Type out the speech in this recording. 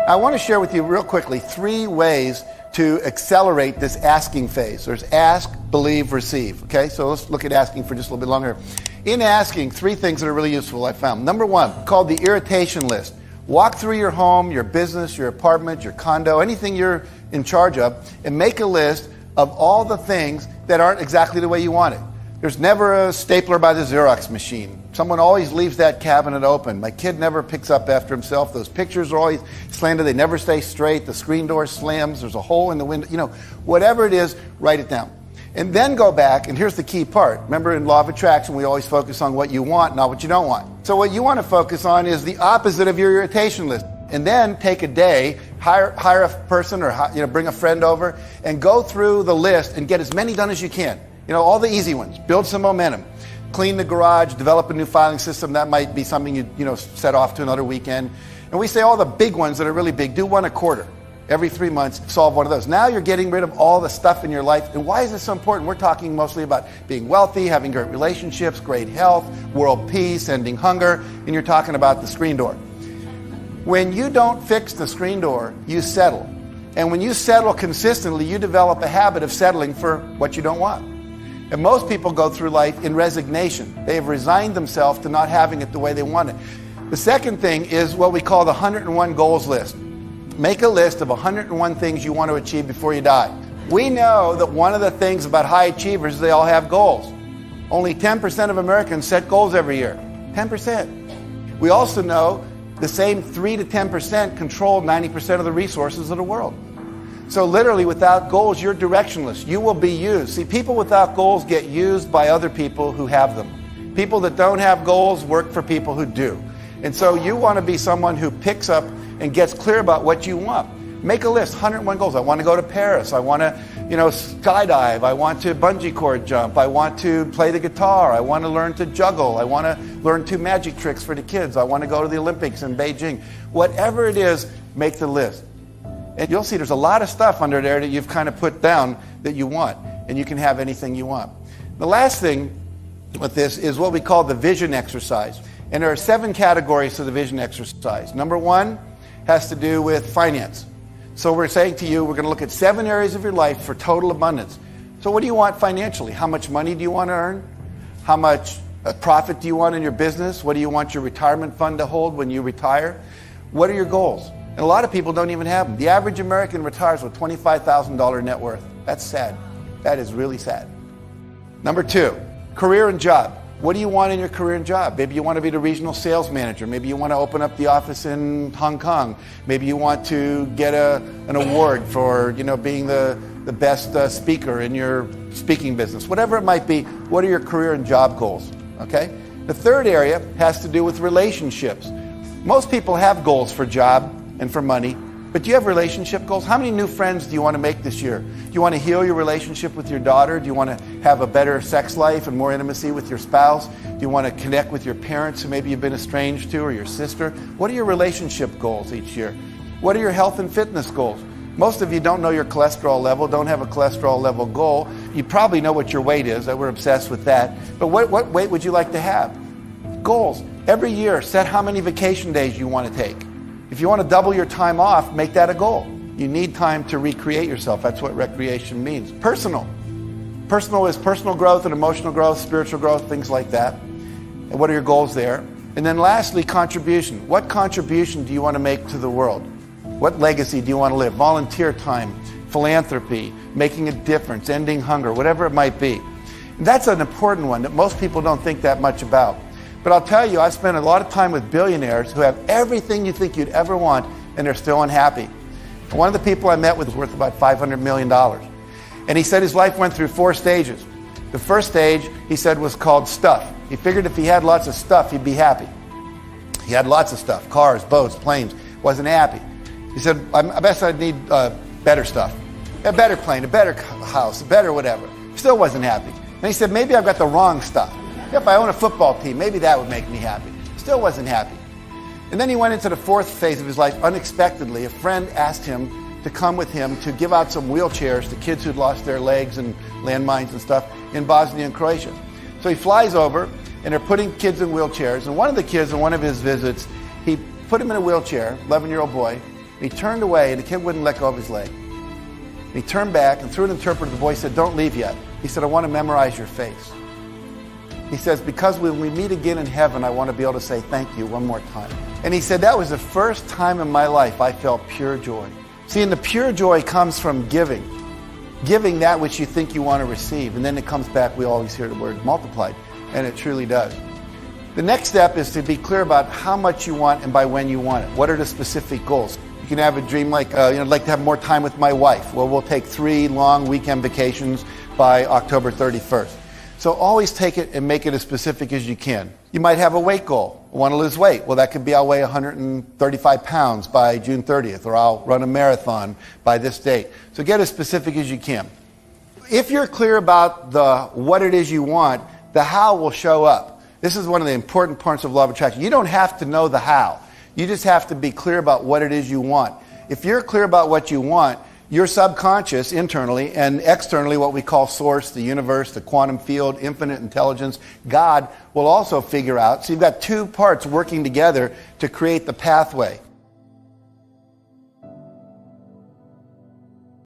I want to share with you real quickly 3 ways to accelerate this asking phase. There's ask, believe, receive. Okay, so let's look at asking for just a little bit longer. In asking, 3 things that are really useful I found. Number 1, called the irritation list. Walk through your home, your business, your apartment, your condo, anything you're in charge of, and make a list of all the things that aren't exactly the way you want it. There's never a stapler by the Xerox machine. Someone always leaves that cabinet open. My kid never picks up after himself. Those pictures are always slanted. They never stay straight. The screen door slams. There's a hole in the window. You know, whatever it is, write it down. And then go back, and here's the key part. Remember, in law of attraction, we always focus on what you want, not what you don't want. So what you want to focus on is the opposite of your irritation list. And then take a day, hire a person or bring a friend over, and go through the list and get as many done as you can. You know, all the easy ones. Build some momentum. Clean the garage, develop a new filing system. That might be something you set off to another weekend. And we say all the big ones that are really big, do 1 a quarter. Every 3 months, solve one of those. Now you're getting rid of all the stuff in your life. And why is this so important? We're talking mostly about being wealthy, having great relationships, great health, world peace, ending hunger, and you're talking about the screen door. When you don't fix the screen door, you settle. And when you settle consistently, you develop a habit of settling for what you don't want. And most people go through life in resignation. They have resigned themselves to not having it the way they want it. The second thing is what we call the 101 goals list. Make a list of 101 things you want to achieve before you die. We know that one of the things about high achievers is they all have goals. Only 10% of Americans set goals every year. 10%. We also know the same 3 to 10% control 90% of the resources of the world. So literally, without goals, you're directionless. You will be used. See, people without goals get used by other people who have them. People that don't have goals work for people who do. And so you want to be someone who picks up and gets clear about what you want. Make a list, 101 goals. I want to go to Paris. I want to, skydive. I want to bungee cord jump. I want to play the guitar. I want to learn to juggle. I want to learn 2 magic tricks for the kids. I want to go to the Olympics in Beijing. Whatever it is, make the list. And you'll see there's a lot of stuff under there that you've kind of put down that you want. And you can have anything you want. The last thing with this is what we call the vision exercise. And there are 7 categories to the vision exercise. Number 1 has to do with finance. So we're saying to you, we're going to look at 7 areas of your life for total abundance. So what do you want financially? How much money do you want to earn? How much profit do you want in your business? What do you want your retirement fund to hold when you retire? What are your goals? And a lot of people don't even have them. The average American retires with $25,000 net worth. That's sad. That is really sad. Number 2, career and job. What do you want in your career and job? Maybe you want to be the regional sales manager. Maybe you want to open up the office in Hong Kong. Maybe you want to get an award for being the best speaker in your speaking business. Whatever it might be, what are your career and job goals? Okay? The third area has to do with relationships. Most people have goals for job and for money, but do you have relationship goals? How many new friends do you want to make this year? Do you want to heal your relationship with your daughter? Do you want to have a better sex life and more intimacy with your spouse? Do you want to connect with your parents who maybe you've been estranged to, or your sister? What are your relationship goals each year? What are your health and fitness goals? Most of you don't know your cholesterol level, don't have a cholesterol level goal. You probably know what your weight is, that we're obsessed with that. But what weight would you like to have? Goals. Every year, set how many vacation days you want to take. If you want to double your time off, make that a goal. You need time to recreate yourself. That's what recreation means. Personal. Personal is personal growth and emotional growth, spiritual growth, things like that. And what are your goals there? And then lastly, contribution. What contribution do you want to make to the world? What legacy do you want to live? Volunteer time, philanthropy, making a difference, ending hunger, whatever it might be. And that's an important one that most people don't think that much about. But I'll tell you, I've spent a lot of time with billionaires who have everything you think you'd ever want, and they're still unhappy. One of the people I met with was worth about $500 million. And he said his life went through 4 stages. The first stage, he said, was called stuff. He figured if he had lots of stuff, he'd be happy. He had lots of stuff, cars, boats, planes, wasn't happy. He said, I guess I'd need better stuff. A better plane, a better house, a better whatever. Still wasn't happy. And he said, maybe I've got the wrong stuff. If I own a football team, maybe that would make me happy. Still wasn't happy. And then he went into the 4th phase of his life unexpectedly. A friend asked him to come with him to give out some wheelchairs to kids who'd lost their legs and landmines and stuff in Bosnia and Croatia. So he flies over, and they're putting kids in wheelchairs. And one of the kids in one of his visits, he put him in a wheelchair, 11-year-old boy, And he turned away, and the kid wouldn't let go of his leg. And he turned back, and through an interpreter, the boy said, "Don't leave yet." He said, "I want to memorize your face." He says, "Because when we meet again in heaven, I want to be able to say thank you one more time." And he said, that was the first time in my life I felt pure joy. See, and the pure joy comes from giving. Giving that which you think you want to receive. And then it comes back, we always hear the word multiplied. And it truly does. The next step is to be clear about how much you want and by when you want it. What are the specific goals? You can have a dream like, I'd like to have more time with my wife. Well, we'll take 3 long weekend vacations by October 31st. So always take it and make it as specific as you can. You might have a weight goal. I want to lose weight. Well, that could be I'll weigh 135 pounds by June 30th, or I'll run a marathon by this date. So get as specific as you can. If you're clear about what it is you want, the how will show up. This is one of the important parts of law of attraction. You don't have to know the how. You just have to be clear about what it is you want. If you're clear about what you want, your subconscious, internally, and externally, what we call source, the universe, the quantum field, infinite intelligence, God, will also figure out. So you've got 2 parts working together to create the pathway.